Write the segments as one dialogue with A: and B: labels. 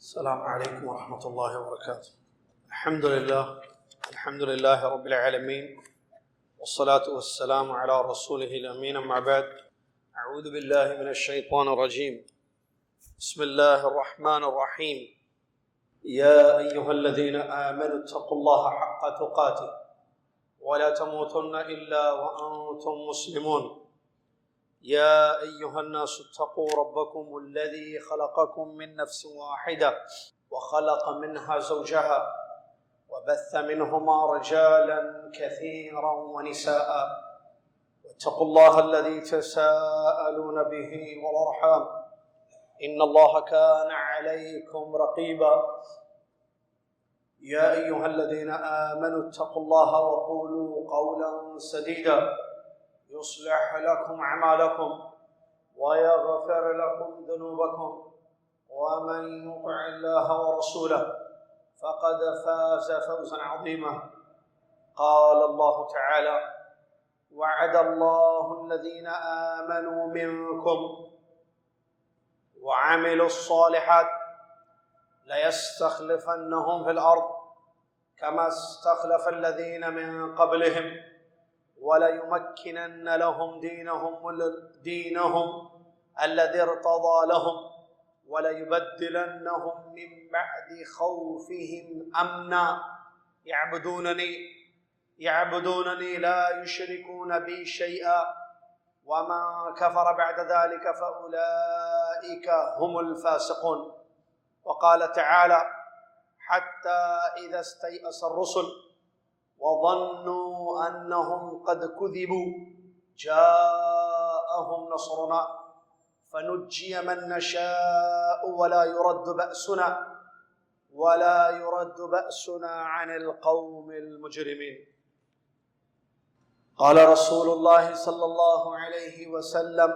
A: السلام عليكم ورحمة الله وبركاته. الحمد لله رب العالمين، والصلاة والسلام على رسوله الأمين. أما بعد، أعوذ بالله من الشيطان الرجيم. بسم الله الرحمن الرحيم. يا أيها الذين آمنوا اتقوا الله حق تقاته ولا تموتن إلا وأنتم مسلمون. يا أيها الناس اتقوا ربكم الذي خلقكم من نفس واحدة وخلق منها زوجها وبث منهما رجالا كثيرا ونساء، واتقوا الله الذي تساءلون به والأرحام إن الله كان عليكم رقيبا. يا أيها الذين آمنوا اتقوا الله وقولوا قولا سديدا يصلح لكم أعمالكم ويغفر لكم ذنوبكم، ومن يطع الله ورسوله فقد فاز فوزا عظيما. قال الله تعالى: وعد الله الذين آمنوا منكم وعملوا الصالحات ليستخلفنهم في الأرض كما استخلف الذين من قبلهم وليمكنن لهم دينهم الذي ارتضى لهم وليبدلنهم من بعد خوفهم أمنا يعبدونني لا يشركون بي شيئا ومن كفر بعد ذلك فأولئك هم الفاسقون. وقال تعالى: حتى إذا استيأس الرسل وظنوا أنهم قد كذبوا جاءهم نصرنا فنجي من نشاء ولا يرد بأسنا عن القوم المجرمين. قال رسول الله صلى الله عليه وسلم: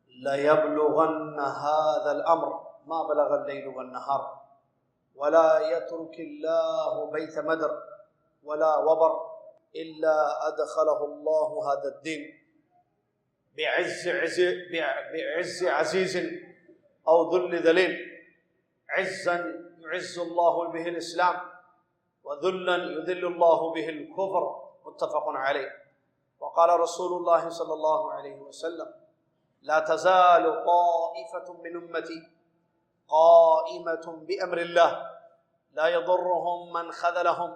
A: ليبلغن هذا الأمر ما بلغ الليل والنهار ولا يترك الله بيت مدر ولا وبر إلا أدخله الله هذا الدين بعز عزيز أو ذل ذليل، عزا يعز الله به الإسلام وذلا يذل الله به الكفر. متفق عليه. وقال رسول الله صلى الله عليه وسلم: لا تزال طائفة من أمتي قائمة بأمر الله لا يضرهم من خذلهم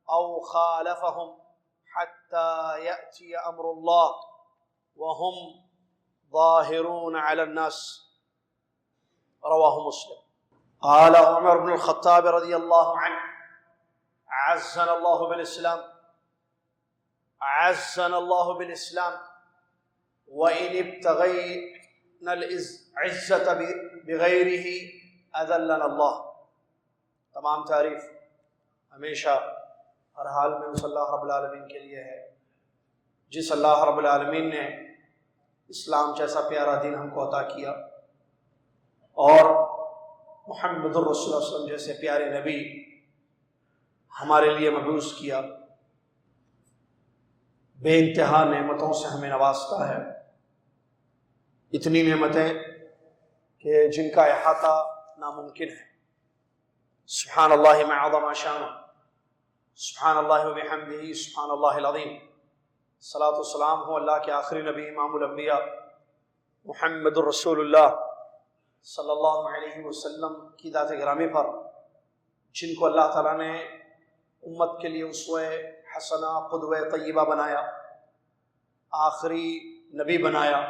A: أو خالفهم حتى يأتي أمر الله وهم ظاهرون على الناس. رواه مسلم. قال عمر بن الخطاب رضي الله عنه: أعزنا الله بالإسلام وإن ابتغينا العزة بغيره أذلنا اللہ. تمام تعریف ہمیشہ ہر حال میں اس اللہ رب العالمین کے لیے ہے جس اللہ رب العالمین نے اسلام جیسا پیارا دین ہم کو عطا کیا اور محمد الرسول صلی اللہ علیہ وسلم جیسے پیارے نبی ہمارے لیے مبعوث کیا. بے انتہا نعمتوں سے ہمیں نوازتا ہے، اتنی نعمتیں کہ جن کا احاطہ ناممکن ہے. سبحان اللہ ما عظم شانہ، سبحان اللہ و بحمدہ، سبحان اللہ العظیم. صلاۃ والسلام ہو اللہ کے آخری نبی امام الانبیاء محمد الرسول اللہ صلی اللہ علیہ وسلم کی ذات گرامی پر، جن کو اللہ تعالیٰ نے امت کے لیے اسوہ حسنہ قدوہ طیبہ بنایا، آخری نبی بنایا،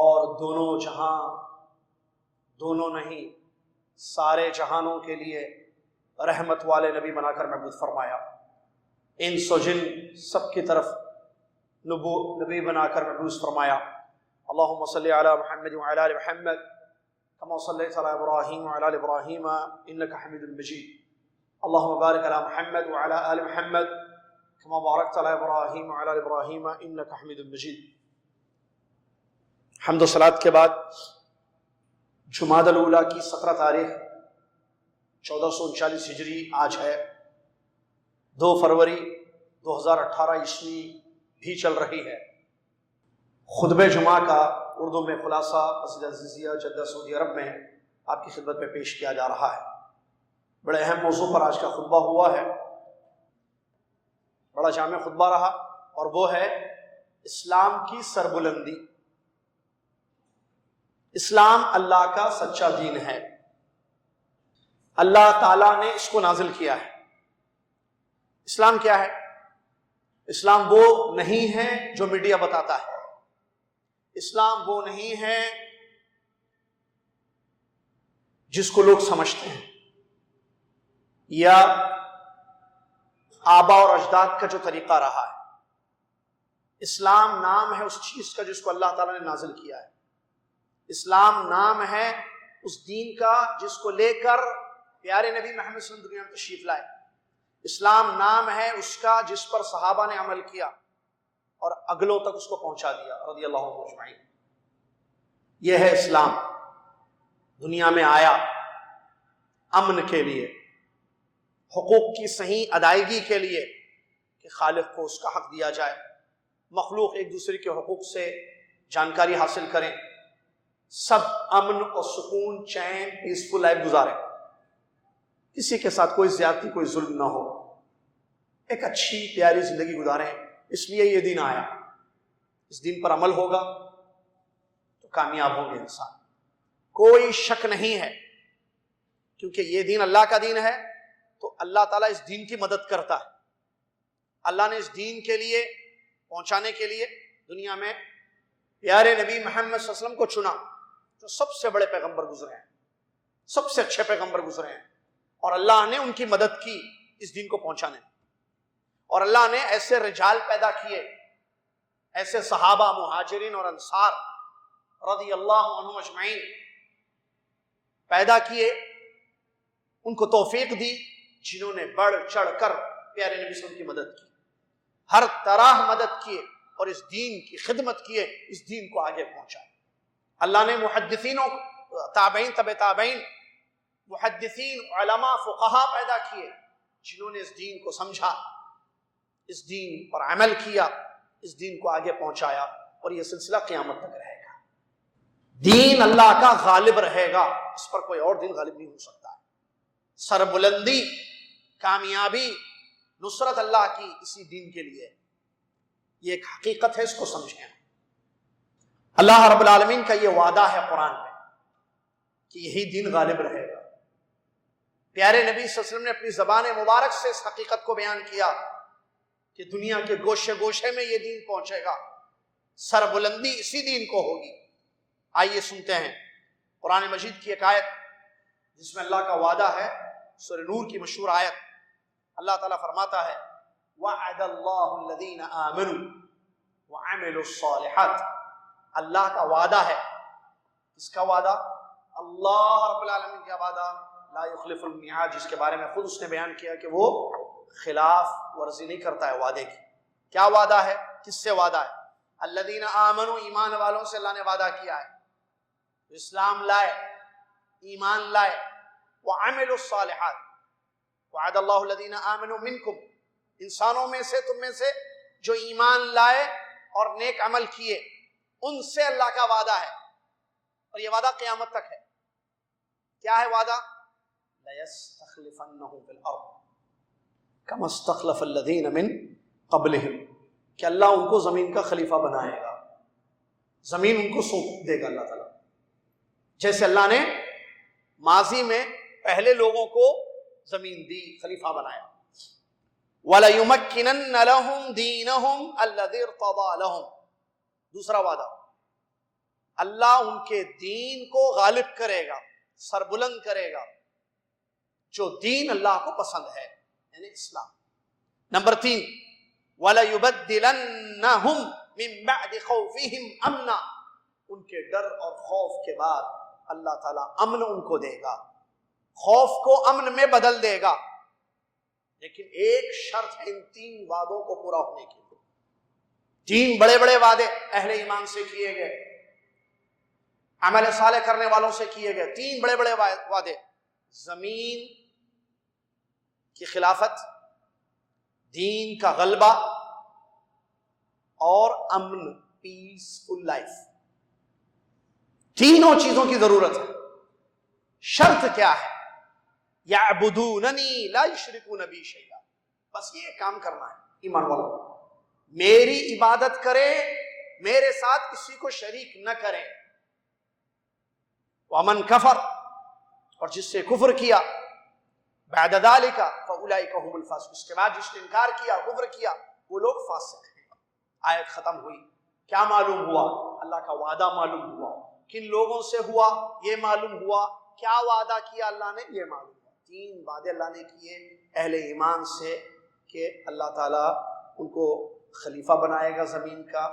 A: اور دونوں نہیں سارے جہانوں کے لیے رحمت والے نبی بنا کر مبعوث فرمایا. انس و جن سب کی طرف نبی بنا کر مبعوث فرمایا. اللہم صلی علی محمد وعلی آل محمد کما صلیت علی ابراہیم وعلی آل ابراہیم انک حمید مجید. اللہم بارک علی محمد وعلی آل محمد کما بارکت علی ابراہیم وعلی آل ابراہیم انک حمید مجید. حمد و صلات کے بعد جمادی الاولیٰ کی 17 تاریخ 1439 ہجری آج ہے. 2 فروری 2018 عیسوی بھی چل رہی ہے. خطبہ جمعہ کا اردو میں خلاصہ مسجد عزیزیہ جدہ سعودی عرب میں آپ کی خدمت میں پیش کیا جا رہا ہے۔ بڑے اہم موضوع پر آج کا خطبہ ہوا ہے، بڑا جامع خطبہ رہا، اور وہ ہے اسلام کی سربلندی۔ اسلام اللہ کا سچا دین ہے، اللہ تعالیٰ نے اس کو نازل کیا ہے۔ اسلام کیا ہے؟ اسلام وہ نہیں ہے جو میڈیا بتاتا ہے، اسلام وہ نہیں ہے جس کو لوگ سمجھتے ہیں، یا آبا اور اجداد کا جو طریقہ رہا ہے۔ اسلام نام ہے اس چیز کا جس کو اللہ تعالیٰ نے نازل کیا ہے۔ اسلام نام ہے اس دین کا جس کو لے کر پیارے نبی محمد صلی اللہ علیہ وسلم دنیا میں تشریف لائے۔ اسلام نام ہے اس کا جس پر صحابہ نے عمل کیا اور اگلوں تک اس کو پہنچا دیا رضی اللہ عنہم اجمعین۔ یہ ہے اسلام، دنیا میں آیا امن کے لیے، حقوق کی صحیح ادائیگی کے لیے، کہ خالق کو اس کا حق دیا جائے، مخلوق ایک دوسرے کے حقوق سے جانکاری حاصل کریں، سب امن اور سکون، چین، پیسفل لائف گزاریں، کسی کے ساتھ کوئی زیادتی، کوئی ظلم نہ ہو، ایک اچھی پیاری زندگی گزاریں۔ اس لیے یہ دین آیا، اس دین پر عمل ہوگا تو کامیاب ہوں گے انسان، کوئی شک نہیں ہے، کیونکہ یہ دین اللہ کا دین ہے تو اللہ تعالیٰ اس دین کی مدد کرتا ہے۔ اللہ نے اس دین کے لیے پہنچانے کے لیے دنیا میں پیارے نبی محمد صلی اللہ علیہ وسلم کو چنا، جو سب سے بڑے پیغمبر گزرے ہیں، سب سے اچھے پیغمبر گزرے ہیں، اور اللہ نے ان کی مدد کی اس دین کو پہنچانے میں۔ اور اللہ نے ایسے رجال پیدا کیے، ایسے صحابہ، مہاجرین اور انصار رضی اللہ عنہم اجمعین پیدا کیے، ان کو توفیق دی، جنہوں نے بڑھ چڑھ کر پیارے نبی صلی اللہ علیہ وسلم کی مدد کی، ہر طرح مدد کیے اور اس دین کی خدمت کیے، اس دین کو آگے پہنچائے۔ اللہ نے محدثینوں، تابعین، تبع تابعین، محدثین، علماء، فقہا پیدا کیے، جنہوں نے اس دین کو سمجھا، اس دین پر عمل کیا، اس دین کو آگے پہنچایا، اور یہ سلسلہ قیامت تک رہے گا۔ دین اللہ کا غالب رہے گا، اس پر کوئی اور دین غالب نہیں ہو سکتا ہے۔ سربلندی، کامیابی، نصرت اللہ کی اسی دین کے لیے، یہ ایک حقیقت ہے، اس کو سمجھیں۔ اللہ رب العالمین کا یہ وعدہ ہے قرآن میں کہ یہی دین غالب رہے گا۔ پیارے نبی صلی اللہ علیہ وسلم نے اپنی زبان مبارک سے اس حقیقت کو بیان کیا کہ دنیا کے گوشے گوشے میں یہ دین پہنچے گا، سربلندی اسی دین کو ہوگی۔ آئیے سنتے ہیں قرآن مجید کی ایک آیت جس میں اللہ کا وعدہ ہے، سورہ نور کی مشہور آیت۔ اللہ تعالیٰ فرماتا ہے وَعَدَ اللَّهُ الَّذِينَ آمَنُوا وَعَمِلُوا الصَّالِحَاتِ، اللہ کا وعدہ ہے۔ کس کا وعدہ؟ اللہ رب العالمین کا وعدہ، لا يخلف الميعاد، جس کے بارے میں خود اس نے بیان کیا کہ وہ خلاف ورزی نہیں کرتا ہے وعدے کی۔ کیا وعدہ ہے؟ کس سے وعدہ ہے؟ الذین آمنوا، ایمان والوں سے اللہ نے وعدہ کیا ہے، اسلام لائے، ایمان لائے، وعملوا الصالحات، وعد اللہ الذین آمنوا منکم، انسانوں میں سے، تم میں سے جو ایمان لائے اور نیک عمل کیے، ان سے اللہ کا وعدہ ہے، اور یہ وعدہ قیامت تک ہے۔ کیا ہے وعدہ؟ لَيَسْتَخْلِفَنَّهُمْ فِي الْأَرْضِ كَمَا اسْتَخْلَفَ الَّذِينَ مِن قَبْلِهِمْ، کہ اللہ ان کو زمین کا خلیفہ بنائے گا، زمین ان کو سونپ دے گا اللہ تعالیٰ، جیسے اللہ نے ماضی میں پہلے لوگوں کو زمین دی، خلیفہ بنایا۔ وَلَيُمَكِّنَنَّ لَهُمْ دِينَهُمْ الَّذِي ارْتَضَىٰ لَهُمْ، دوسرا وعدہ، اللہ ان کے دین کو غالب کرے گا، سربلند کرے گا، جو دین اللہ کو پسند ہے، یعنی اسلام۔ نمبر 3، وَلَيُبَدِّلَنَّهُمْ مِن بَعْدِ خَوْفِهِمْ أَمْنًا، ان کے ڈر اور خوف کے بعد اللہ تعالیٰ امن ان کو دے گا، خوف کو امن میں بدل دے گا، لیکن ایک شرط ہے ان 3 وعدوں کو پورا ہونے کے لیے۔ 3 بڑے بڑے وعدے اہل ایمان سے کیے گئے، عمل صالح کرنے والوں سے کیے گئے، 3 بڑے بڑے وعدے، زمین کی خلافت، دین کا غلبہ، اور امن، پیسفل لائف۔ تینوں چیزوں کی ضرورت ہے۔ شرط کیا ہے؟ یعبدوننی لا یشرکون بی شیئا، بس یہ کام کرنا ہے ایمان والوں، میری عبادت کریں، میرے ساتھ کسی کو شریک نہ کریں۔ ومن کفر، اور جس سے کفر کیا، بعد ذالک فاولئک هم الفاسقون، اس کے بعد جس نے انکار کیا، کفر کیا، وہ لوگ فاسق ہیں۔ آیت ختم ہوئی۔ کیا معلوم ہوا؟ اللہ کا وعدہ معلوم ہوا۔ کن لوگوں سے ہوا یہ معلوم ہوا، کیا وعدہ کیا اللہ نے یہ معلوم ہوا۔ 3 وعدے اللہ نے کیے اہل ایمان سے کہ اللہ تعالیٰ ان کو خلیفہ بنائے گا زمین کا،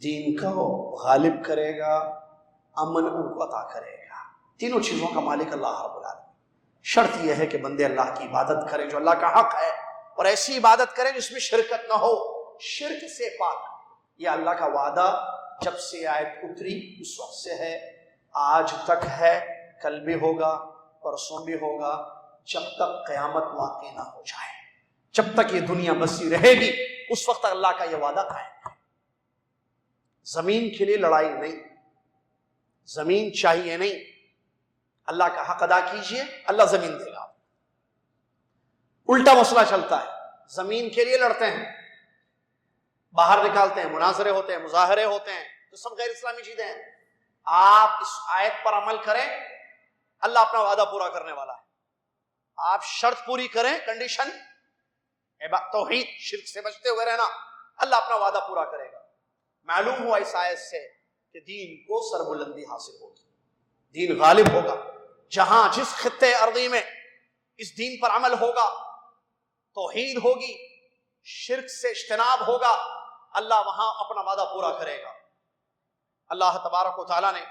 A: دین کو غالب کرے گا، امن ان کو عطا کرے گا، تینوں چیزوں کا مالک اللہ رب العالمین۔ شرط یہ ہے کہ بندے اللہ کی عبادت کریں جو اللہ کا حق ہے، اور ایسی عبادت کریں جس میں شرکت نہ ہو، شرک سے پاک۔ یہ اللہ کا وعدہ جب سے آیت اتری اس وقت سے ہے، آج تک ہے، کل بھی ہوگا، پرسوں بھی ہوگا، جب تک قیامت واقع نہ ہو جائے، جب تک یہ دنیا بسی رہے گی اس وقت تک اللہ کا یہ وعدہ قائم ہے۔ زمین کے لیے لڑائی نہیں، زمین چاہیے نہیں، اللہ کا حق ادا کیجئے، اللہ زمین دے گا۔ الٹا مسئلہ چلتا ہے، زمین کے لیے لڑتے ہیں، باہر نکالتے ہیں، مناظرے ہوتے ہیں، مظاہرے ہوتے ہیں، تو سب غیر اسلامی چیزیں ہیں۔ آپ اس آیت پر عمل کریں، اللہ اپنا وعدہ پورا کرنے والا ہے۔ آپ شرط پوری کریں، کنڈیشن توحید، شرک سے بچتے ہوئے رہنا، اللہ اپنا وعدہ پورا کرے گا۔ معلوم ہوا اس آیت سے کہ دین کو سربلندی حاصل ہوگی، دین غالب ہوگا۔ جہاں جس خطے ارضی میں اس دین پر عمل ہوگا، توحید ہوگی، شرک سے اجتناب ہوگا، اللہ وہاں اپنا وعدہ پورا کرے گا۔ اللہ تبارک و تعالیٰ نے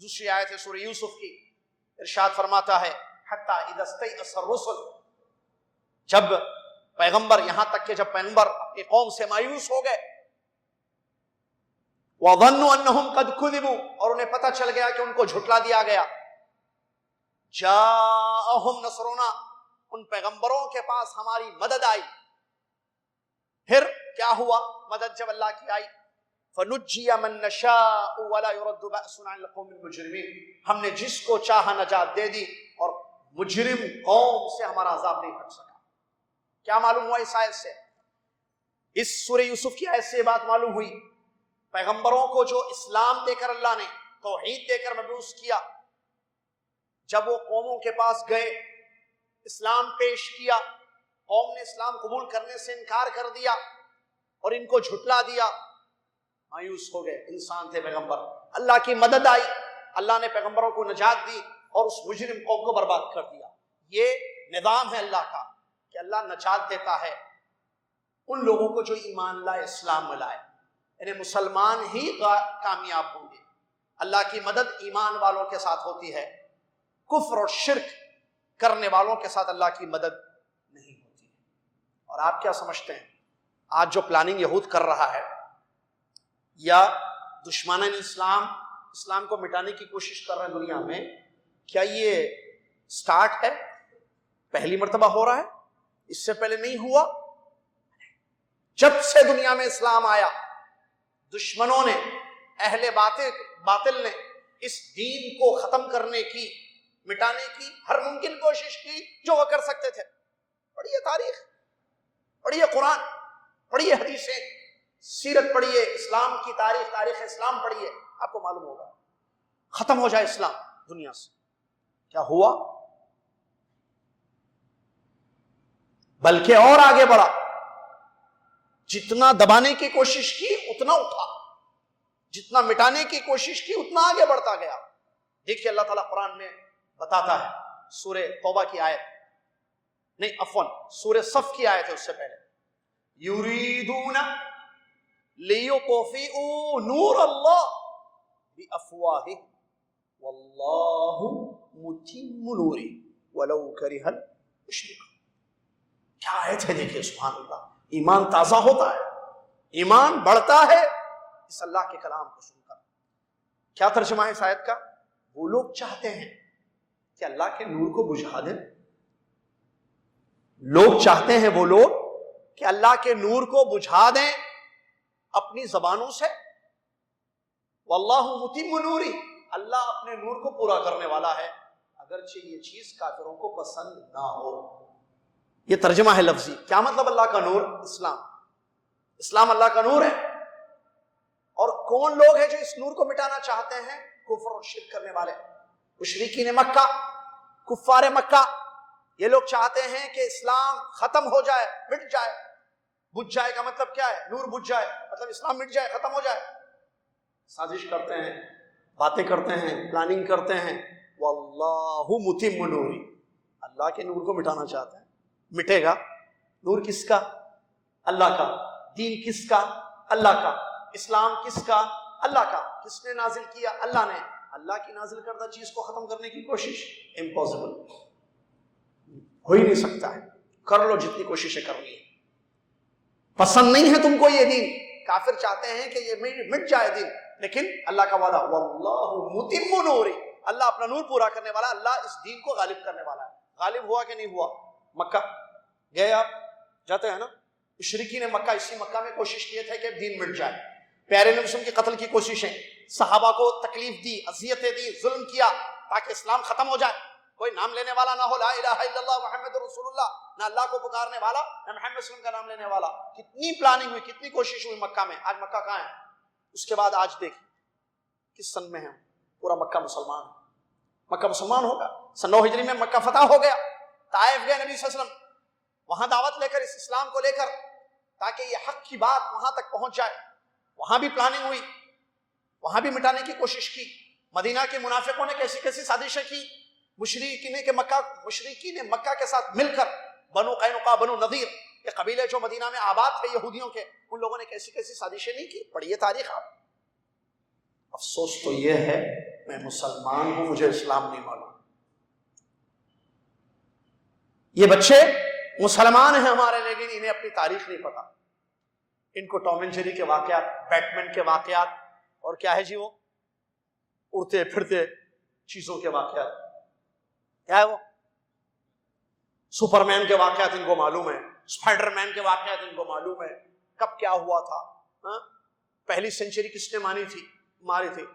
A: دوسری آیت ہے سورہ یوسف کی، ارشاد فرماتا ہے حتی اذا استیأس الرسل، جب پیغمبر، یہاں تک کہ جب پیغمبر اپنی قوم سے مایوس ہو گئے، وَظَنُّوا أَنَّهُمْ قَدْ كُذِبُوا، اور انہیں پتہ چل گیا کہ ان کو جھٹلا دیا گیا، جَاءَهُمْ نَصْرُنَا، ان پیغمبروں کے پاس ہماری مدد آئی۔ پھر کیا ہوا مدد جب اللہ کی آئی؟ فَنُجِّيَ مَن نَّشَاءُ وَلَا يُرَدُّ بَأْسُنَا عَنِ الْقَوْمِ الْمُجْرِمِينَ، ہم نے جس کو چاہا نجات دے دی، اور مجرم قوم سے ہمارا عذاب نہیں ہٹ سکا۔ کیا معلوم ہوا اس آیت سے؟ اس سورہ یوسف کی آیت سے بات معلوم ہوئی، پیغمبروں کو جو اسلام دے کر اللہ نے، توحید دے کر مبعوث کیا، جب وہ قوموں کے پاس گئے، اسلام پیش کیا، قوم نے اسلام قبول کرنے سے انکار کر دیا اور ان کو جھٹلا دیا، مایوس ہو گئے، انسان تھے پیغمبر، اللہ کی مدد آئی، اللہ نے پیغمبروں کو نجات دی اور اس مجرم قوم کو برباد کر دیا۔ یہ نظام ہے اللہ کا کہ اللہ نجات دیتا ہے ان لوگوں کو جو ایمان لائے، اسلام میں لائے، یعنی مسلمان ہی کامیاب ہوں گے۔ اللہ کی مدد ایمان والوں کے ساتھ ہوتی ہے، کفر اور شرک کرنے والوں کے ساتھ اللہ کی مدد نہیں ہوتی۔ اور آپ کیا سمجھتے ہیں آج جو پلاننگ یہود کر رہا ہے، یا دشمنان اسلام کو مٹانے کی کوشش کر رہے ہیں دنیا میں، کیا یہ سٹارٹ ہے؟ پہلی مرتبہ ہو رہا ہے؟ اس سے پہلے نہیں ہوا؟ جب سے دنیا میں اسلام آیا، دشمنوں نے، اہل باطل نے اس دین کو ختم کرنے کی، مٹانے کی ہر ممکن کوشش کی جو وہ کر سکتے تھے۔ پڑھیے تاریخ، پڑھیے قرآن، پڑھیے حدیثیں، سیرت پڑھیے، اسلام کی تاریخ، تاریخ اسلام پڑھیے، آپ کو معلوم ہوگا۔ ختم ہو جائے اسلام دنیا سے، کیا ہوا؟ بلکہ اور آگے بڑھا، جتنا دبانے کی کوشش کی اتنا اٹھا، جتنا مٹانے کی کوشش کی اتنا آگے بڑھتا گیا۔ دیکھیے اللہ تعالیٰ قرآن میں بتاتا ہے، سورہ توبہ کی آیت نہیں، عفواً سورہ صف کی آیت ہے اس سے پہلے، یریدون لیطفئوا نور اللہ بافواہہم واللہ متم نورہ ولو کرہ المشرکون۔ کیا آیت ہے، دیکھیے سبحان اللہ، ایمان تازہ ہوتا ہے، ایمان بڑھتا ہے اس اللہ کے کلام کو سن کر۔ کیا ترجمہ ہے اس آیت کا؟ وہ لوگ چاہتے ہیں کہ اللہ کے نور کو بجھا دیں، لوگ چاہتے ہیں، وہ لوگ کہ اللہ کے نور کو بجھا دیں اپنی زبانوں سے، واللہ متم نوری، اللہ اپنے نور کو پورا کرنے والا ہے اگرچہ یہ چیز کافروں کو پسند نہ ہو. یہ ترجمہ ہے لفظی. کیا مطلب اللہ کا نور؟ اسلام. اسلام اللہ کا نور ہے. اور کون لوگ ہیں جو اس نور کو مٹانا چاہتے ہیں؟ کفر اور شرک کرنے والے، مشرکین مکہ، کفار مکہ. یہ لوگ چاہتے ہیں کہ اسلام ختم ہو جائے، مٹ جائے. بجھ جائے کا مطلب کیا ہے؟ نور بجھ جائے مطلب اسلام مٹ جائے، ختم ہو جائے. سازش کرتے ہیں، باتیں کرتے ہیں، پلاننگ کرتے ہیں. واللہ متم نوری، اللہ کے نور کو مٹانا چاہتے ہیں. مٹے گا؟ نور کس کا؟ اللہ کا. دین کس کا؟ اللہ کا. اسلام کس کا؟ اللہ کا. کس نے نازل کیا؟ اللہ نے. اللہ کی نازل کردہ چیز کو ختم کرنے کی کوشش امپاسبل، ہو ہی نہیں سکتا ہے. کر لو جتنی کوششیں کرنی ہے. پسند نہیں ہے تم کو یہ دین، کافر چاہتے ہیں کہ یہ مٹ جائے دین، لیکن اللہ کا وعدہ واللہ متم نوری، اللہ اپنا نور پورا کرنے والا، اللہ اس دین کو غالب کرنے والا ہے. غالب ہوا کہ نہیں ہوا؟ مکہ گئے، آپ جاتے ہیں نا. مشرکین مکہ اسی مکہ میں کوشش کیے تھے کہ دین مٹ جائے. پیارے نبی صلی اللہ علیہ وسلم کے قتل کی کوششیں، صحابہ کو تکلیف دی، اذیتیں دی، ظلم کیا تاکہ اسلام ختم ہو جائے. کوئی نام لینے والا نہ ہو، لا الہ الا اللہ محمد رسول اللہ، نہ اللہ کو پکارنے والا نہ محمد صلی اللہ علیہ وسلم کا نام لینے والا. کتنی پلاننگ ہوئی، کتنی کوشش ہوئی مکہ میں. آج مکہ کہاں ہے؟ اس کے بعد آج دیکھ کس سن میں ہے. پورا مکہ مسلمان. مکہ مسلمان ہوگا. سن 9 ہجری میں مکہ فتح ہو گیا. طائف گئے نبی صلی اللہ علیہ وسلم، وہاں دعوت لے کر، اس اسلام کو لے کر، تاکہ یہ حق کی بات وہاں تک پہنچ جائے. وہاں بھی پلاننگ ہوئی، وہاں بھی مٹانے کی کوشش کی. مدینہ کے منافقوں نے کیسی کیسی سازشیں کی. مشرکین مکہ کے ساتھ مل کر بنو قینقاع، بنو نذیر، یہ قبیلے جو مدینہ میں آباد تھے یہودیوں کے، ان لوگوں نے کیسی کیسی سازشیں نہیں کی. پڑھیے تاریخ آپ. افسوس تو یہ ہے میں مسلمان ہوں، مجھے اسلام نہیں معلوم. یہ بچے مسلمان ہیں ہمارے، لیکن انہیں اپنی تاریخ نہیں پتا. ان کو ٹام اینڈ جیری کے واقعات، بیٹمین کے واقعات، اور کیا ہے جی وہ اڑتے پھرتے چیزوں کے واقعات، کیا ہے وہ سپرمین کے واقعات ان کو معلوم ہے، اسپائڈر مین کے واقعات ان کو معلوم ہے. کب کیا ہوا تھا، پہلی سینچری کس نے ماری تھی،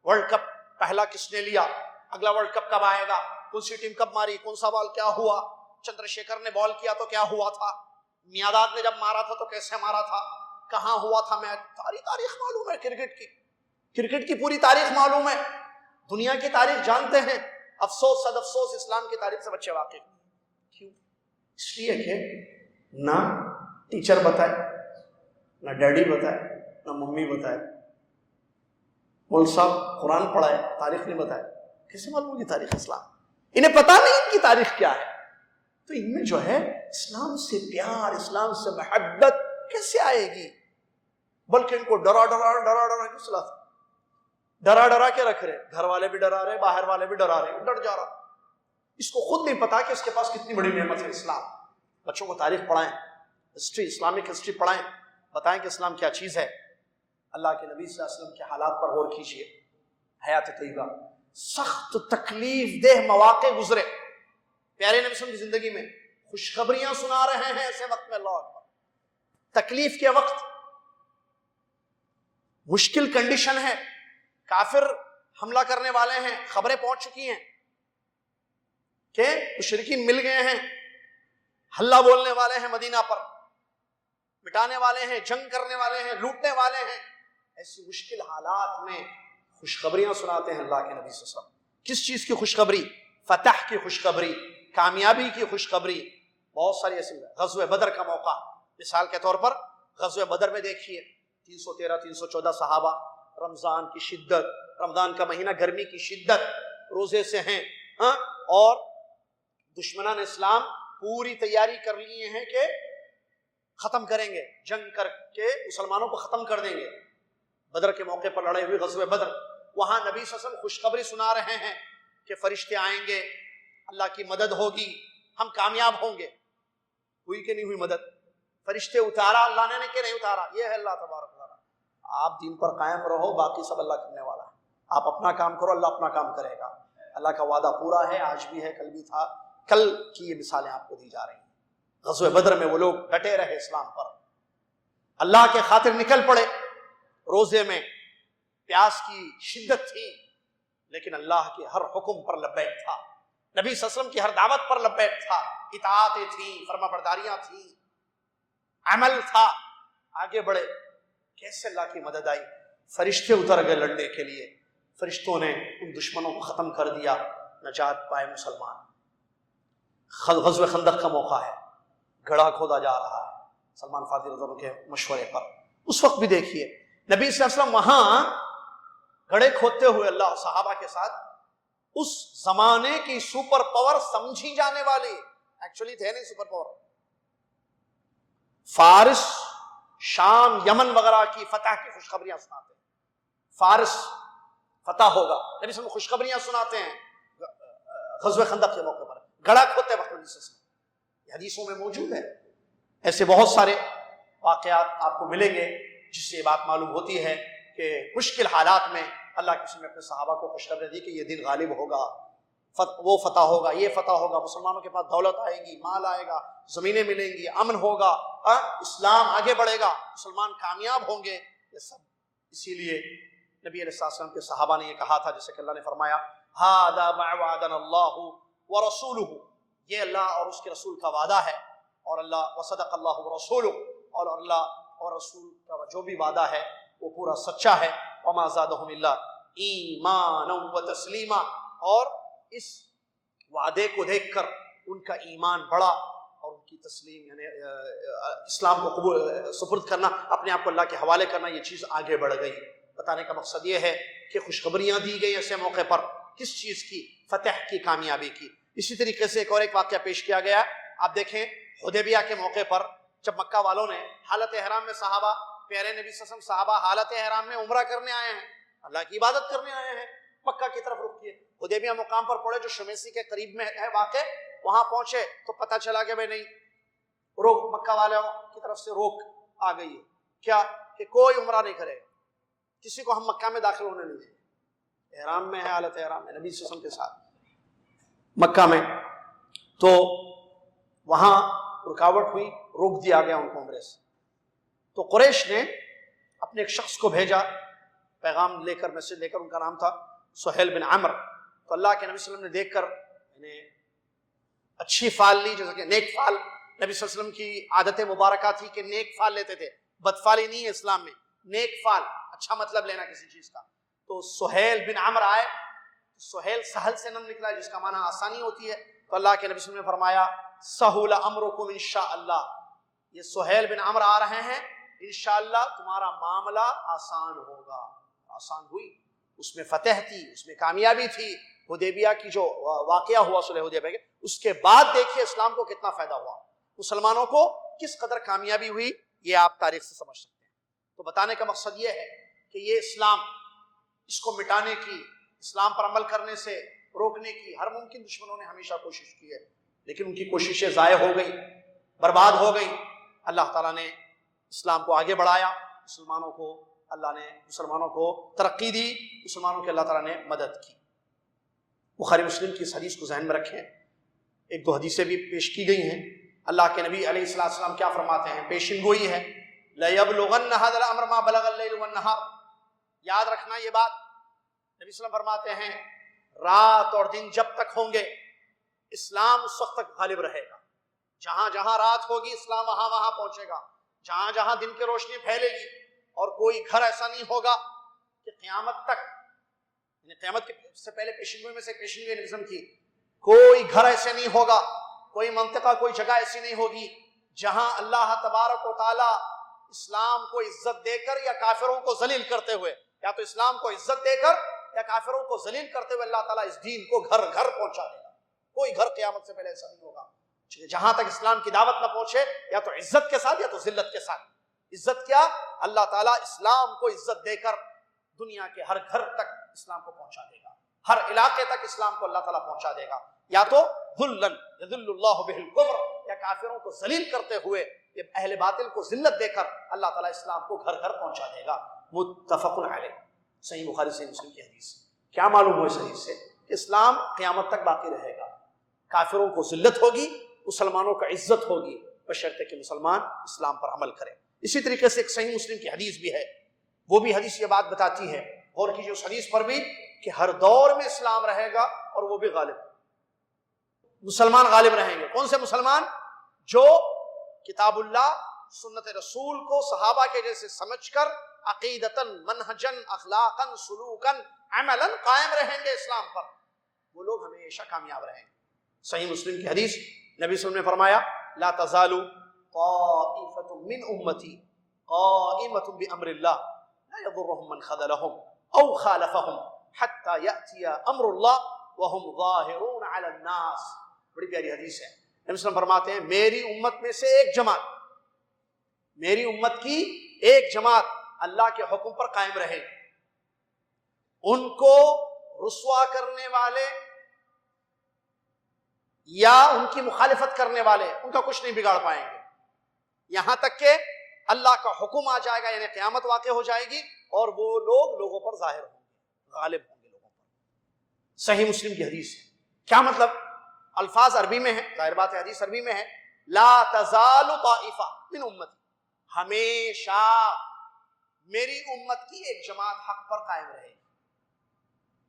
A: ورلڈ کپ پہلا کس نے لیا، اگلا ورلڈ کپ کب آئے گا، کون سی ٹیم کب ماری، کون سا بال کیا ہوا، چندر شیکھر نے بال کیا تو کیا ہوا تھا، میاداد نے جب مارا تھا تو کیسے مارا تھا، کہاں ہوا تھا میچ. ساری تاریخ معلوم ہے. کرکٹ کی پوری تاریخ معلوم ہے. دنیا کی تاریخ جانتے ہیں. افسوس، صد افسوس، اسلام کی تاریخ سے بچے واقف. کیوں؟ اس لیے کہ نہ ٹیچر بتائے، نہ ڈیڈی بتائے، نہ ممی بتائے. مول صاحب قرآن پڑھائے، تاریخ نہیں بتائے. کیسے معلوم ہوگی تاریخ اسلام؟ انہیں پتا نہیں ان کی تاریخ کیا ہے. تو ان میں جو ہے اسلام سے پیار، اسلام سے محبت کیسے آئے گی؟ بلکہ ان کو ڈرا کیوں سلاتے، ڈرا کے رکھ رہے. گھر والے بھی ڈرا رہے، باہر والے بھی ڈرا رہے، ڈر جا رہا. اس کو خود نہیں پتا کہ اس کے پاس کتنی بڑی نعمت ہے اسلام. بچوں کو تاریخ پڑھائیں، ہسٹری، اسلامک ہسٹری پڑھائیں، بتائیں کہ اسلام کیا چیز ہے. اللہ کے نبی صلی اللہ علیہ وسلم کے حالات پر غور کیجیے. حیات طیبہ، سخت تکلیف دہ مواقع گزرے پیارے نبی صلی اللہ علیہ وسلم کی زندگی میں. خوشخبریاں سنا رہے ہیں ایسے وقت میں، اللہ اکبر، تکلیف کے وقت، مشکل کنڈیشن ہے، کافر حملہ کرنے والے ہیں، خبریں پہنچ چکی ہیں کہ مشرکین مل گئے ہیں، ہلہ بولنے والے ہیں، مدینہ پر مٹانے والے ہیں، جنگ کرنے والے ہیں، لوٹنے والے ہیں. ایسی مشکل حالات میں خوشخبریاں سناتے ہیں اللہ کے نبی صلی اللہ علیہ وسلم. کس چیز کی خوشخبری؟ فتح کی خوشخبری، کامیابی کی خوشخبری. بہت ساری ایسی. غزوہ بدر کا موقع مثال کے طور پر، غزوہ بدر میں دیکھیے 313 314 صحابہ، رمضان کی شدت، رمضان کا مہینہ، گرمی کی شدت، روزے سے ہیں، اور دشمنان اسلام پوری تیاری کر لیے ہیں کہ ختم کریں گے، جنگ کر کے مسلمانوں کو ختم کر دیں گے. بدر کے موقع پر لڑے ہوئے غزوہ بدر، وہاں نبی صلی اللہ علیہ وسلم خوشخبری سنا رہے ہیں کہ فرشتے آئیں گے، اللہ کی مدد ہوگی، ہم کامیاب ہوں گے. ہوئی کہ نہیں ہوئی مدد؟ فرشتے اتارا اللہ نے کہ نہیں اتارا؟ یہ ہے اللہ تبارک و تعالیٰ. آپ دین پر قائم رہو، باقی سب اللہ کرنے والا ہے. آپ اپنا کام کرو، اللہ اپنا کام کرے گا. اللہ کا وعدہ پورا ہے، آج بھی ہے، کل بھی تھا. کل کی یہ مثالیں آپ کو دی جا رہی ہیں. غزوہ بدر میں وہ لوگ ڈٹے رہے اسلام پر، اللہ کے خاطر نکل پڑے. روزے میں پیاس کی شدت تھی، لیکن اللہ کے ہر حکم پر لبیک تھا، نبی صلی اللہ علیہ وسلم کی ہر دعوت پر لبیک تھا، اطاعتیں تھیں، فرما برداریاں تھیں، عمل تھا، آگے بڑھے۔ کیسے اللہ کی مدد آئی؟ فرشتے اتر گئے لڑنے کے لیے، فرشتوں نے ان دشمنوں کو ختم کر دیا، نجات پائے مسلمان۔ غزوہ خندق کا موقع ہے، گڑھا کھودا جا رہا ہے سلمان فارسی رضی اللہ عنہ کے مشورے پر۔ اس وقت بھی دیکھیے نبی صلی اللہ علیہ وسلم وہاں گڑھے کھودتے ہوئے اللہ صحابہ کے ساتھ، اس زمانے کی سپر پاور سمجھی جانے والی، ایکچولی تھے نہیں سپر پاور، فارس، شام، یمن وغیرہ کی فتح کی خوشخبریاں سناتے ہیں، فارس فتح ہوگا، نبی صلی اللہ علیہ وسلم خوشخبریاں سناتے ہیں غزوہ خندق کے موقع پر، گڑھا کھودتے وقت نبی صلی اللہ علیہ وسلم، یہ حدیثوں میں موجود ہے۔ ایسے بہت سارے واقعات آپ کو ملیں گے جس سے یہ بات معلوم ہوتی ہے کہ مشکل حالات میں اللہ کے رسول نے اپنے صحابہ کو خوشخبری دی کہ یہ دن غالب ہوگا، وہ فتح ہوگا، یہ فتح ہوگا، مسلمانوں کے پاس دولت آئے گی، مال آئے گا، زمینیں ملیں گی، امن ہوگا، اسلام آگے بڑھے گا، مسلمان کامیاب ہوں گے، یہ سب اسی لیے نبی علیہ السلام کے صحابہ نے یہ کہا تھا، جیسے کہ اللہ نے فرمایا ھذا ما وعدنا اللہ ورسولہ، یہ اللہ اور اس کے رسول کا وعدہ ہے، اور اللہ وصدق اللہ ورسولہ، اور اللہ اور رسول کا جو بھی وعدہ ہے وہ پورا سچا ہے، وما زادهم الا ایمانا وتسلیما، اور اس وعدے کو دیکھ کر ان کا ایمان بڑھا اور ان کی تسلیم یعنی اسلام کو قبول سپرد کرنا، اپنے آپ کو اللہ کے حوالے کرنا، یہ چیز آگے بڑھ گئی۔ بتانے کا مقصد یہ ہے کہ خوشخبریاں دی گئی ایسے موقع پر، کس چیز کی؟ فتح کی، کامیابی کی۔ اسی طریقے سے ایک اور ایک واقعہ پیش کیا گیا، آپ دیکھیں حدیبیہ کے موقع پر جب مکہ والوں نے حالت احرام میں صحابہ، پیارے نبی صلی اللہ علیہ وسلم صحابہ حالت احرام میں عمرہ کرنے آئے ہیں، اللہ کی عبادت کرنے آئے ہیں، مکہ کی طرف رخ کیے، حدیبیہ مقام پر پڑے جو شمیسی کے قریب میں ہے واقع، وہاں پہنچے تو پتہ چلا کہ بھائی نہیں، روک، مکہ والوں کی طرف سے روک آ گئی ہے، کیا کہ کوئی عمرہ نہیں کرے، کسی کو ہم مکہ میں داخل ہونے نہیں دیں، احرام میں ہے، حالت احرام میں نبی صلی اللہ علیہ وسلم کے ساتھ مکہ میں، تو وہاں رکاوٹ ہوئی، روک دیا گیا ان کو عمرے سے۔ تو قریش نے اپنے ایک شخص کو بھیجا پیغام لے کر، میسج لے کر، ان کا نام تھا سہیل بن عمر۔ تو اللہ کے نبی صلی اللہ علیہ وسلم نے دیکھ کر انہیں اچھی فال لی، جیسا کہ نیک فال نبی صلی اللہ علیہ وسلم کی عادت مبارکہ تھی کہ نیک فال لیتے تھے، بد فالی نہیں ہے اسلام میں، نیک فال، اچھا مطلب لینا کسی چیز کا۔ تو سہیل بن عمر آئے، سہیل سہل سے نام نکلا ہے جس کا معنی آسانی ہوتی ہے، تو اللہ کے نبی صلی اللہ علیہ وسلم نے فرمایا سہول امرکم انشاءاللہ، یہ سہیل بن عمر آ رہے ہیں، انشاءاللہ تمہارا معاملہ آسان ہوگا۔ آسان ہوئی، اس میں فتح تھی، اس میں کامیابی تھی، حدیبیہ کی جو واقعہ ہوا صلح حدیبیہ کے، اس کے بعد دیکھیے اسلام کو کتنا فائدہ ہوا، مسلمانوں کو کس قدر کامیابی ہوئی، یہ آپ تاریخ سے سمجھ سکتے ہیں۔ تو بتانے کا مقصد یہ ہے کہ یہ اسلام، اس کو مٹانے کی، اسلام پر عمل کرنے سے روکنے کی ہر ممکن دشمنوں نے ہمیشہ کوشش کی ہے، لیکن ان کی کوششیں ضائع ہو گئی، برباد ہو گئی۔ اللہ تعالیٰ نے اسلام کو آگے بڑھایا، مسلمانوں کو اللہ نے مسلمانوں کو ترقی دی، مسلمانوں کے اللہ تعالیٰ نے مدد کی۔ بخاری مسلم کی اس حدیث کو ذہن میں رکھیں، ایک دو حدیثیں بھی پیش کی گئی ہیں۔ اللہ کے نبی علیہ السلام کیا فرماتے ہیں؟ پیشن گوئی ہے، لَيَبْلُغَنَّ هَذَا الْأَمْرَ مَا بَلَغَ اللَّيْلُ وَالنَّهَارُ، یاد رکھنا یہ بات، نبی صلی اللہ علیہ وسلم فرماتے ہیں رات اور دن جب تک ہوں گے اسلام اس وقت تک غالب رہے گا، جہاں جہاں رات ہوگی اسلام وہاں وہاں پہنچے گا، جہاں جہاں دن کی روشنی پھیلے گی، اور کوئی گھر ایسا نہیں ہوگا کہ قیامت تک، یعنی قیامت سے پہلے پیشنگوئی میں سے پیشنگوئی نظم کی، کوئی گھر ایسے نہیں ہوگا، کوئی منطقہ، کوئی جگہ ایسی نہیں ہوگی جہاں اللہ تبارک و تعالی اسلام کو عزت دے کر یا کافروں کو ذلیل کرتے ہوئے، یا تو اسلام کو عزت دے کر یا کافروں کو ذلیل کرتے ہوئے اللہ تعالیٰ اس دین کو گھر گھر پہنچا دے گا۔ کوئی گھر قیامت سے پہلے ایسا نہیں ہوگا جہاں تک اسلام کی دعوت نہ پہنچے، یا تو عزت کے ساتھ یا تو ذلت کے ساتھ۔ عزت کیا؟ اللہ تعالیٰ اسلام کو عزت دے کر دنیا کے ہر گھر تک اسلام کو پہنچا دے گا، ہر علاقے تک اسلام کو اللہ تعالیٰ پہنچا دے گا، یا تو ذلًا یذل اللہ بہ الکفر، یا کافروں کو ذلیل کرتے ہوئے، یا اہل باطل کو ذلت دے کر اللہ تعالیٰ اسلام کو گھر گھر پہنچا دے گا۔ متفق علیہ، صحیح بخاری صحیح مسلم کی حدیث۔ کیا معلوم ہو اس حدیث سے؟ کہ اسلام قیامت تک باقی رہے گا، کافروں کو ذلت ہوگی، مسلمانوں کا عزت ہوگی، بشرطے کہ مسلمان اسلام پر عمل کرے۔ اسی طریقے سے ایک صحیح مسلم کی حدیث بھی ہے، وہ بھی حدیث یہ بات بتاتی ہے، اور کی جو اس حدیث پر بھی کہ ہر دور میں اسلام رہے گا اور وہ بھی غالب، مسلمان غالب رہیں گے۔ کون سے مسلمان؟ جو کتاب اللہ سنت رسول کو صحابہ کے جیسے سمجھ کر عقیدتاً، منہجاً، اخلاقاً، سلوکاً، عملاً قائم رہیں گے اسلام پر، وہ لوگ ہمیشہ کامیاب رہیں گے۔ صحیح مسلم کی حدیث، نبی صلی اللہ علیہ وسلم نے فرمایا لا تزال طائفۃ من امتی قائمۃ بامر اللہ لا یضرهم من خذلهم او خالفهم حتى یأتی امر اللہ وهم ظاہرون علی الناس۔ بڑی پیاری حدیث ہے۔ نبی صلی اللہ علیہ وسلم فرماتے ہیں میری امت میں سے ایک جماعت، میری امت کی ایک جماعت اللہ کے حکم پر قائم رہے، ان کو رسوا کرنے والے یا ان کی مخالفت کرنے والے ان کا کچھ نہیں بگاڑ پائیں گے، یہاں تک کہ اللہ کا حکم آ جائے گا، یعنی قیامت واقع ہو جائے گی اور وہ لوگ لوگوں پر ظاہر ہوں گے، غالب ہوں گے لوگوں پر۔ صحیح مسلم کی حدیث ہے۔ کیا مطلب؟ الفاظ عربی میں ہیں، ظاہر بات ہے حدیث عربی میں ہے، لا تزال طائفہ من امتی، ہمیشہ میری امت کی ایک جماعت حق پر قائم رہے گی،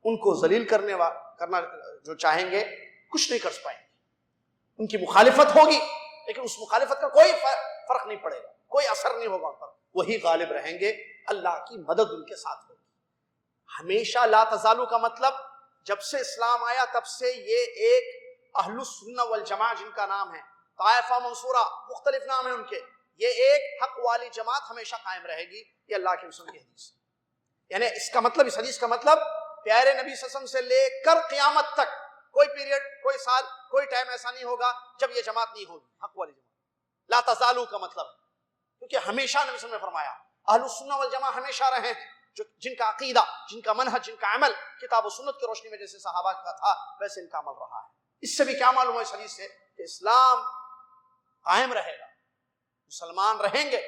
A: ان کو ذلیل کرنا جو چاہیں گے کچھ نہیں کر پائیں گے، ان کی مخالفت ہوگی لیکن اس مخالفت کا کوئی فرق نہیں پڑے گا، کوئی اثر نہیں ہوگا ان پر، وہی غالب رہیں گے، اللہ کی مدد ان کے ساتھ ہوگی۔ ہمیشہ لا تزالو کا مطلب جب سے اسلام آیا تب سے یہ ایک اہل السنہ والجماعہ جن کا نام ہے، طائفہ منصورہ مختلف نام ہیں ان کے، یہ ایک حق والی جماعت ہمیشہ قائم رہے گی، یہ اللہ کے رسول کی حدیث ہے۔ یعنی اس کا مطلب، اس حدیث کا مطلب پیارے نبی صلی اللہ علیہ وسلم سے لے کر قیامت تک کوئی پیریڈ، کوئی سال، کوئی ٹائم ایسا نہیں ہوگا جب یہ جماعت نہیں ہوگی، حق والی جماعت۔ لا تزالو کا مطلب ہے کیونکہ ہمیشہ نبی صلی اللہ علیہ وسلم نے فرمایا اہل السنہ والجماعہ ہمیشہ رہے ہیں، جن کا عقیدہ، جن کا منہج، جن کا عمل کتاب و سنت کی روشنی میں جیسے صحابہ کا تھا ویسے ان کا عمل رہا ہے۔ اس سے بھی کیا معلوم ہے اس حدیث سے کہ اسلام قائم رہے گا، مسلمان رہیں گے،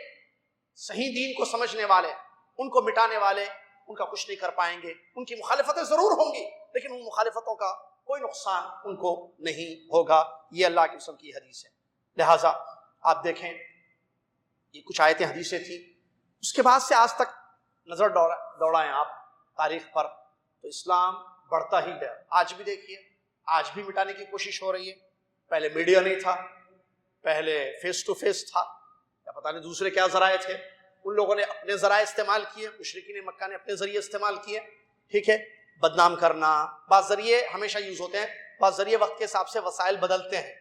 A: صحیح دین کو سمجھنے والے، ان کو مٹانے والے ان کا کچھ نہیں کر پائیں گے، ان کی مخالفتیں ضرور ہوں گی لیکن ان مخالفتوں کا کوئی نقصان ان کو نہیں ہوگا، یہ اللہ کے رسول کی حدیث ہے۔ لہٰذا آپ دیکھیں یہ کچھ آیتیں حدیثیں تھیں، اس کے بعد سے آج تک نظر دوڑائیں آپ تاریخ پر تو اسلام بڑھتا ہی گیا۔ آج بھی دیکھیے، آج بھی مٹانے کی کوشش ہو رہی ہے۔ پہلے میڈیا نہیں تھا، پہلے فیس ٹو فیس تھا، یا پتہ نہیں دوسرے کیا ذرائع تھے، ان لوگوں نے اپنے ذرائع استعمال کیے، مشرکین مکہ نے اپنے ذریعے استعمال کیے، ٹھیک ہے، بدنام کرنا، بعض ذریعے ہمیشہ یوز ہوتے ہیں، بعض ذریعے وقت کے حساب سے وسائل بدلتے ہیں،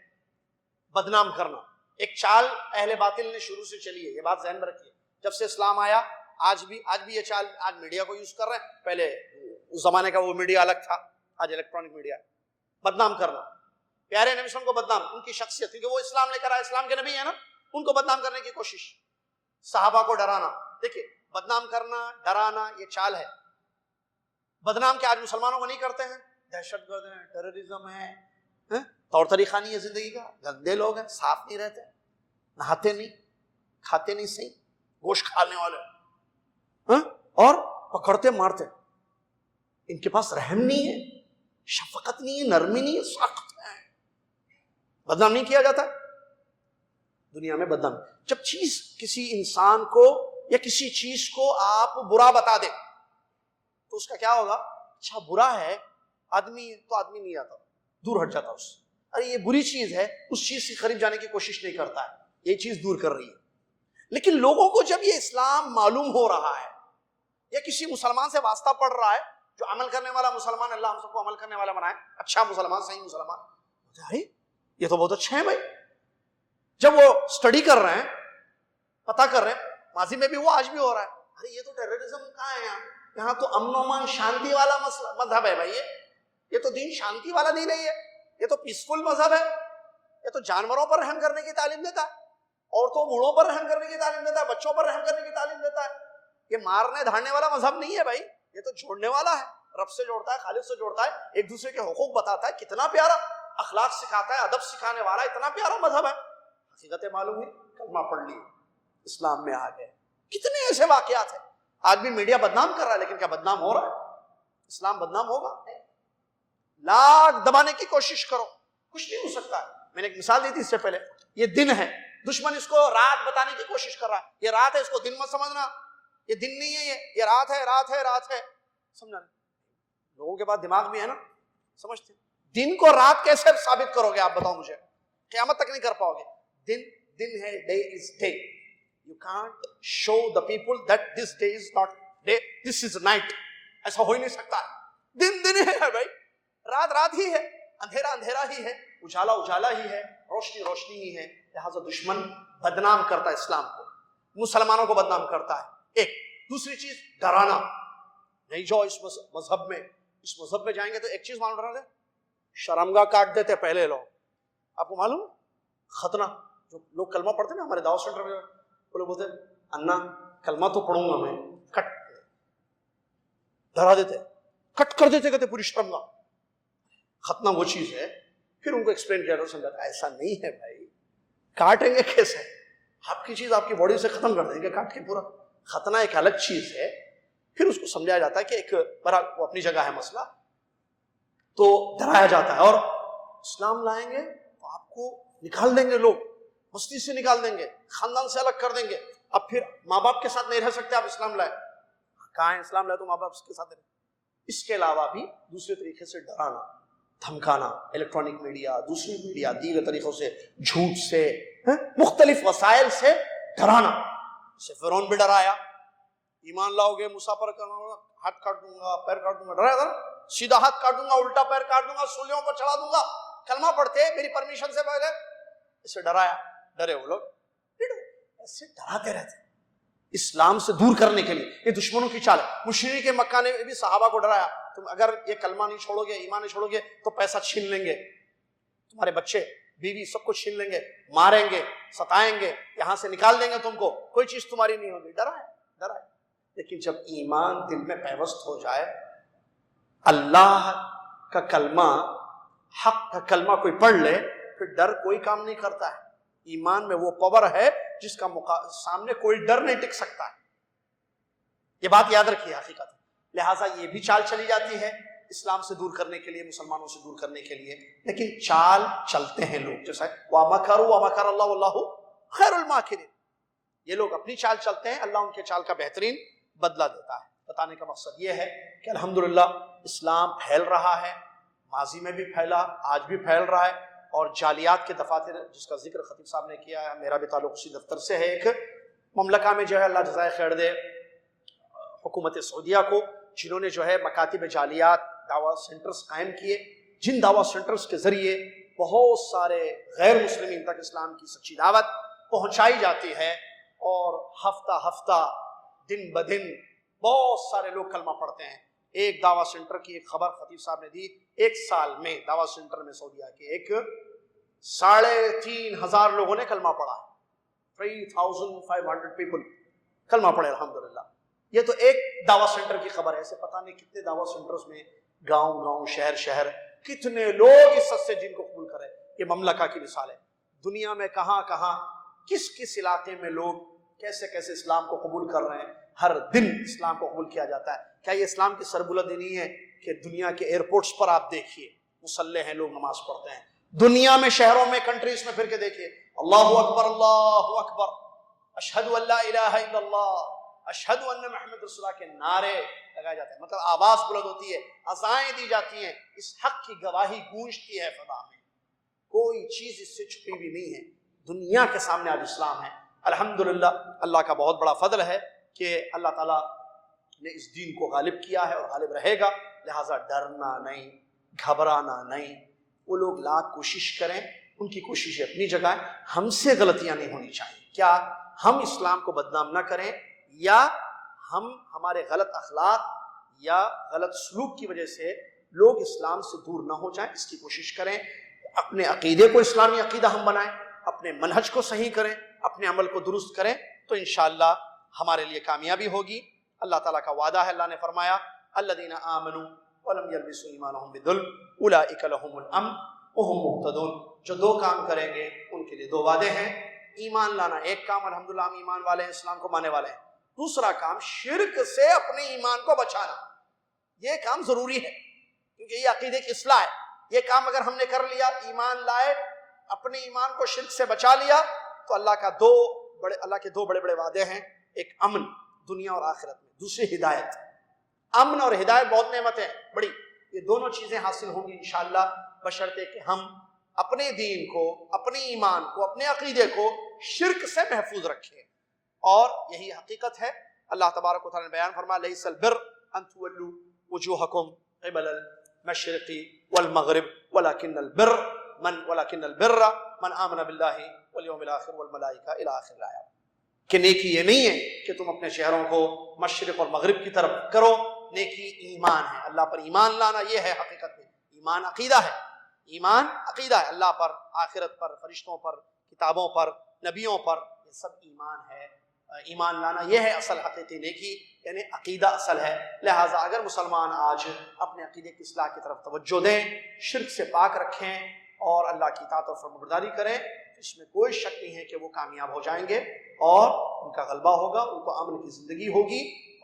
A: بدنام کرنا ایک چال اہل باطل نے شروع سے چلی ہے، یہ بات ذہن میں رکھیے، جب سے اسلام آیا آج بھی یہ چال، آج میڈیا کو یوز کر رہے ہیں، پہلے اس زمانے کا وہ میڈیا الگ تھا، آج الیکٹرانک میڈیا، بدنام کرنا، پیارے نبی صلی اللہ علیہ وسلم کو بدنام، ان کی شخصیت، کیونکہ وہ اسلام لے کر آئے، اسلام کے نبی ہیں نا، ان کو بدنام کرنے کی کوشش، صحابہ کو ڈرانا، دیکھیں بدنام کرنا، ڈرانا یہ چال ہے۔ بدنام کیا آج مسلمانوں کو نہیں کرتے ہیں؟ دہشت گرد ہیں، ٹیررزم ہے، طور طریقہ نہیں ہے زندگی کا، گندے لوگ ہیں، صاف نہیں رہتے، نہاتے نہیں، کھاتے نہیں صحیح، گوشت کھانے والے، اور پکڑتے مارتے، ان کے پاس رحم نہیں ہے، شفقت نہیں ہے، نرمی نہیں ہے، سخت ہے۔ بدنام نہیں کیا جاتا دنیا میں؟ بدنام جب چیز کسی انسان کو یا کسی چیز کو آپ برا بتا دیں تو اس کا کیا ہوگا؟ اچھا برا ہے، آدمی تو آدمی نہیں آتا، دور ہٹ جاتا اس سے، ارے یہ بری چیز ہے، اس چیز کے قریب جانے کی کوشش نہیں کرتا ہے، یہ چیز دور کر رہی ہے۔ لیکن لوگوں کو جب یہ اسلام معلوم ہو رہا ہے یا کسی مسلمان سے واسطہ پڑ رہا ہے جو عمل کرنے والا مسلمان، اللہ ہم سب کو عمل کرنے والا بنائے، اچھا مسلمان، صحیح مسلمان، یہ تو بہت اچھے ہیں بھائی، جب وہ سٹڈی کر رہے ہیں، پتہ کر رہے ہیں، ماضی میں بھی وہ آج بھی ہو رہا ہے، ارے یہ تو ٹیررزم کہاں ہے، یہاں تو امن و امان شانتی والا مذہب ہے بھائی، یہ تو دین شانتی والا دین ہے، یہ تو پیسفل مذہب ہے، یہ تو جانوروں پر رحم کرنے کی تعلیم دیتا ہے، عورتوں بوڑھوں پر رحم کرنے کی تعلیم دیتا ہے، بچوں پر رحم کرنے کی تعلیم دیتا ہے، یہ مارنے دھاڑنے والا مذہب نہیں ہے بھائی، یہ تو جوڑنے والا ہے، رب سے جوڑتا ہے، خالق سے جوڑتا ہے، ایک دوسرے کے حقوق بتاتا ہے، کتنا پیارا اخلاق سکھاتا ہے، ادب سکھانے والا، اتنا پیارا مذہب ہے، حقیقتیں معلوم ہوئی، کلمہ پڑھ لی، اسلام میں آ گئے۔ کتنے ایسے واقعات ہیں، آج بھی میڈیا بدنام کر رہا ہے، لیکن کیا بدنام ہو رہا ہے؟ اسلام بدنام ہوگا؟ لاکھ دبانے کی کوشش کرو، کچھ نہیں ہو سکتا۔ میں نے ایک مثال دی تھی اس سے پہلے، یہ دن ہے، دشمن اس کو رات بتانے کی کوشش کر رہا ہے، یہ رات ہے، اس کو دن مت سمجھنا، یہ دن نہیں ہے، یہ رات ہے، رات ہے، رات ہے، سمجھا نہیں؟ لوگوں کے پاس دماغ بھی ہے نا, سمجھتے ہیں. دن کو رات کیسے ثابت کرو گے آپ بتاؤ مجھے, قیامت تک نہیں کر پاؤ گے. دن دن ہے, day is day. You can't show the people that this day is not day, this is night. ایسا ہو ہی نہیں سکتا. دن دن ہے بھائی, رات رات ہی ہے, اندھیرا اندھیرا ہی ہے, اجالا اجالا ہی ہے, روشنی روشنی ہی ہے. لہٰذا دشمن بدنام کرتا ہے اسلام کو, مسلمانوں کو بدنام کرتا ہے. ایک دوسری چیز ڈرانا. نہیں جو اس مذہب میں جائیں گے تو ایک چیز معلوم رہا, شرمگاہ کاٹ دیتے پہلے لوگ. آپ کو معلوم ختنہ, جو لوگ کلمہ پڑھتے ہیں نا ہمارے دعوت سینٹر میں, وہ لوگ بولتے ہیں انا کلمہ تو پڑھوں گا میں, کٹ ڈرا دیتے, کٹ کر دیتے, کہتے پوری شرمگاہ. ختنہ وہ چیز ہے. پھر ان کو ایکسپلین کیا سمجھاتا ایسا نہیں ہے بھائی, کاٹیں گے کیسے, آپ کی چیز آپ کی باڈی سے ختم کر دیں گے کاٹ کے پورا. ختنہ ایک الگ چیز ہے. پھر اس کو سمجھایا جاتا ہے کہ ایک بڑا وہ اپنی جگہ ہے مسئلہ, تو ڈرایا جاتا ہے. اور اسلام لائیں گے تو آپ کو نکال دیں گے لوگ, مستی سے نکال دیں گے, خاندان سے الگ کر دیں گے. اب پھر ماں باپ کے ساتھ نہیں رہ سکتے آپ اسلام لائے. کہاں ہے اسلام لائے تو ماں باپ کے ساتھ رہے. اس کے علاوہ بھی دوسرے طریقے سے ڈرانا, دھمکانا, الیکٹرانک میڈیا, دوسری میڈیا, دیگر طریقوں سے, جھوٹ سے, مختلف وسائل سے ڈرانا. جیسے فرعون بھی ڈرایا, ایمان لاؤ گے مسافر کرنا, ہاتھ کاٹ دوں گا, پیر کاٹ دوں گا. ڈرایا تھا, سیدھا ہاتھ کاٹ دوں گا, الٹا پیر کاٹ دوں گا, سولیوں پر چڑھا دوں گا, کلمہ پڑھتے میری پرمیشن سے پہلے. اسے ڈرایا, ڈرے وہ لوگ, ایسے ڈراتے رہتے اسلام سے دور کرنے کے لیے. یہ دشمنوں کی چال ہے. مشرک مکہ نے بھی صحابہ کو ڈرایا, تم اگر یہ کلمہ نہیں چھوڑو گے, ایمان نہیں چھوڑو گے تو پیسہ چھین لیں گے, تمہارے بچے بیوی سب کو چھین لیں گے, ماریں گے, ستائیں گے, یہاں سے نکال دیں گے تم کو, کوئی چیز تمہاری نہیں ہوگی. ڈرائے. لیکن جب ایمان دل میں پیوست ہو جائے, اللہ کا کلمہ, حق کا کلمہ کوئی پڑھ لے, پھر ڈر کوئی کام نہیں کرتا ہے. ایمان میں وہ پاور ہے جس کا سامنے کوئی ڈر نہیں ٹک سکتا ہے. یہ بات یاد رکھیے حقیقت. لہٰذا یہ بھی چال چلی جاتی ہے اسلام سے دور کرنے کے لیے, مسلمانوں سے دور کرنے کے لیے. لیکن چال چلتے ہیں لوگ, جیسا وَمَكَرُوا وَمَكَرَ اللَّهُ وَاللَّهُ خَيْرُ الْمَاكِرِينَ. یہ لوگ اپنی چال چلتے ہیں, اللہ ان کے چال کا بہترین بدلہ دیتا ہے. بتانے کا مقصد یہ ہے کہ الحمدللہ اسلام پھیل رہا ہے, ماضی میں بھی پھیلا, آج بھی پھیل رہا ہے. اور جالیات کے دفاتر جس کا ذکر خطیب صاحب نے کیا ہے, میرا بھی تعلق اسی دفتر سے ہے. ایک مملکہ میں جو ہے, اللہ جزائے خیر دے حکومت سعودیہ کو, جنہوں نے جو ہے مکاتب جالیات دعوت سینٹرز قائم کیے, جن دعوت سینٹرز کے ذریعے بہت سارے غیر مسلمین تک اسلام کی سچی دعوت پہنچائی جاتی ہے. اور ہفتہ ہفتہ, دن بدن بہت سارے لوگ کلمہ پڑھتے ہیں. ایک دعوت سینٹر کی ایک خبر خطیب صاحب نے دی, ایک سال میں دعوت سینٹر میں سعودیہ کے 3,500 لوگوں نے کلمہ پڑھا. 3,500 پیپل کلمہ پڑھے الحمدللہ. یہ تو ایک دعوت سینٹر کی خبر ہے. ایسے پتہ نہیں کتنے دعوت سینٹرز میں, گاؤں شہر شہر, کتنے لوگ اس سے جن کو قبول کرے. یہ مملکہ کی مثال ہے. دنیا میں کہاں کہاں, کس کس علاقے میں لوگ کیسے کیسے اسلام کو قبول کر رہے ہیں. ہر دن اسلام کو قبول کیا جاتا ہے. کیا یہ اسلام کی سربلندی نہیں ہے کہ دنیا کے ایئرپورٹس پر آپ دیکھیے مسلح ہیں لوگ, نماز پڑھتے ہیں. دنیا میں شہروں میں کنٹریز میں پھر کے دیکھیے, اللہ اکبر اللہ اکبر, اشہد ان لا الہ الا اللہ, اشہد ان محمد رسول اللہ کے نعرے لگائے جاتے ہیں. مطلب آواز بلند ہوتی ہے, اذانیں دی جاتی ہیں, اس حق کی گواہی گونجتی ہے فضا میں. کوئی چیز اس سے چھپی بھی نہیں ہے. دنیا کے سامنے آج اسلام ہے. الحمدللہ اللہ کا بہت بڑا فضل ہے کہ اللہ تعالیٰ نے اس دین کو غالب کیا ہے اور غالب رہے گا. لہٰذا ڈرنا نہیں, گھبرانا نہیں. وہ لوگ لاکھ کوشش کریں, ان کی کوششیں اپنی جگہ ہیں, ہم سے غلطیاں نہیں ہونی چاہیے. کیا ہم اسلام کو بدنام نہ کریں, یا ہم ہمارے غلط اخلاق یا غلط سلوک کی وجہ سے لوگ اسلام سے دور نہ ہو جائیں, اس کی کوشش کریں. اپنے عقیدے کو اسلامی عقیدہ ہم بنائیں, اپنے منہج کو صحیح کریں, اپنے عمل کو درست کریں, تو انشاءاللہ ہمارے لیے کامیابی ہوگی. اللہ تعالیٰ کا وعدہ ہے, اللہ نے فرمایا الذین آمنوا ولم یلبسوا ایمانہم بظلم اولئک لہم الامن وہم مہتدون. جو دو کام کریں گے ان کے لیے دو وعدے ہیں. ایمان لانا ایک کام, الحمدللہ ہم ایمان والے ہیں, اسلام کو ماننے والے ہیں. دوسرا کام شرک سے اپنے ایمان کو بچانا, یہ کام ضروری ہے کیونکہ یہ عقیدے کی اصلاح ہے. یہ کام اگر ہم نے کر لیا, ایمان لائے, اپنے ایمان کو شرک سے بچا لیا, تو اللہ کے دو بڑے بڑے وعدے ہیں. ایک امن دنیا اور آخرت میں, دوسری ہدایت. امن اور ہدایت بہت نعمتیں ہیں بڑی, یہ دونوں چیزیں حاصل ہوں گی انشاءاللہ، بشرطے کہ ہم اپنے دین کو، اپنے ایمان کو، اپنے عقیدے کو شرک سے محفوظ رکھیں، اور یہی حقیقت ہے۔ اللہ تبارک و تعالیٰ نے بیان فرمایا لیس البر ان تولوا وجوہکم قبل المشرق والمغرب ولكن البر من آمن باللہ والیوم الآخر والملائکہ الی آخر الآیات، کہ نیکی یہ نہیں ہے کہ تم اپنے چہروں کو مشرق اور مغرب کی طرف کرو، نیکی ایمان ہے، اللہ پر ایمان لانا، یہ ہے حقیقت میں ایمان، عقیدہ ہے، ایمان عقیدہ ہے، اللہ پر، آخرت پر، فرشتوں پر، کتابوں پر، نبیوں پر، یہ سب ایمان ہے، ایمان لانا یہ ہے اصل حقیقی نیکی، یعنی عقیدہ اصل ہے۔ لہٰذا اگر مسلمان آج اپنے عقیدے کی اصلاح کی طرف توجہ دیں، شرک سے پاک رکھیں اور اللہ کی اطاعت اور فرمانبرداری کریں، اس میں کوئی شک نہیں ہے کہ وہ کامیاب ہو جائیں گے اور ان کا غلبہ ہوگا، ان کو امن کی زندگی ہوگی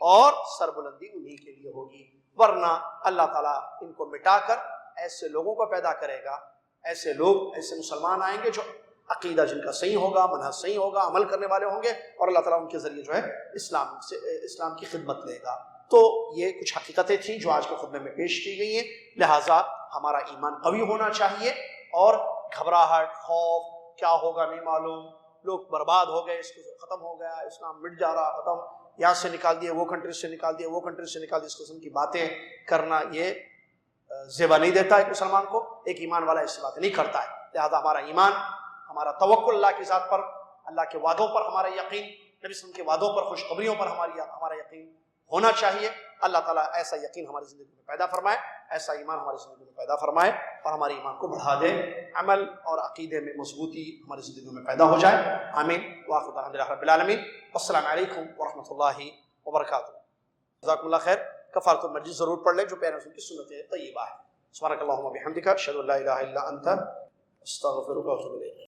A: اور سربلندی انہی کے لیے ہوگی، ورنہ اللہ تعالیٰ ان کو مٹا کر ایسے لوگوں کو پیدا کرے گا، ایسے لوگ، ایسے مسلمان آئیں گے جو عقیدہ جن کا صحیح ہوگا، منہج صحیح ہوگا، عمل کرنے والے ہوں گے، اور اللہ تعالیٰ ان کے ذریعے جو ہے اسلام کی خدمت لے گا۔ تو یہ کچھ حقیقتیں تھیں جو آج کے خطبے میں پیش کی گئی ہیں، لہٰذا ہمارا ایمان قوی ہونا چاہیے، اور گھبراہٹ، خوف، کیا ہوگا نہیں معلوم، لوگ برباد ہو گئے، اس کو ختم ہو گیا، اسلام مٹ جا رہا، ختم، یہاں سے نکال دیے، وہ کنٹری سے نکال دیے، وہ کنٹری سے نکال دیے، اس قسم کی باتیں کرنا یہ زیبا نہیں دیتا ایک مسلمان کو، ایک ایمان والا ایسی باتیں نہیں کرتا ہے۔ لہٰذا ہمارا ایمان، ہمارا توکل اللہ کی ذات پر، اللہ کے وعدوں پر ہمارا یقین، نبی صلی اللہ علیہ وسلم کے وعدوں پر، خوشخبریوں پر ہمارا یقین ہونا چاہیے۔ اللہ تعالیٰ ایسا یقین ہماری زندگی میں پیدا فرمائے، ایسا ایمان ہماری زندگی میں پیدا فرمائے، اور ہمارے ایمان کو بڑھا دے، عمل اور عقیدے میں مضبوطی ہماری زندگی میں پیدا ہو جائے، آمین۔ وآخر دعوانا الحمد للہ رب العالمین، والسلام علیکم ورحمۃ اللہ وبرکاتہ۔ جزاکم اللہ خیر۔ کفارۃ المجلس ضرور پڑھ لیں جو پیارے رسول کی سنت طیبہ ہے۔ سبحانک اللہم وبحمدک، اشہد ان لا الہ الا انت، استغفرک واتوب الیک۔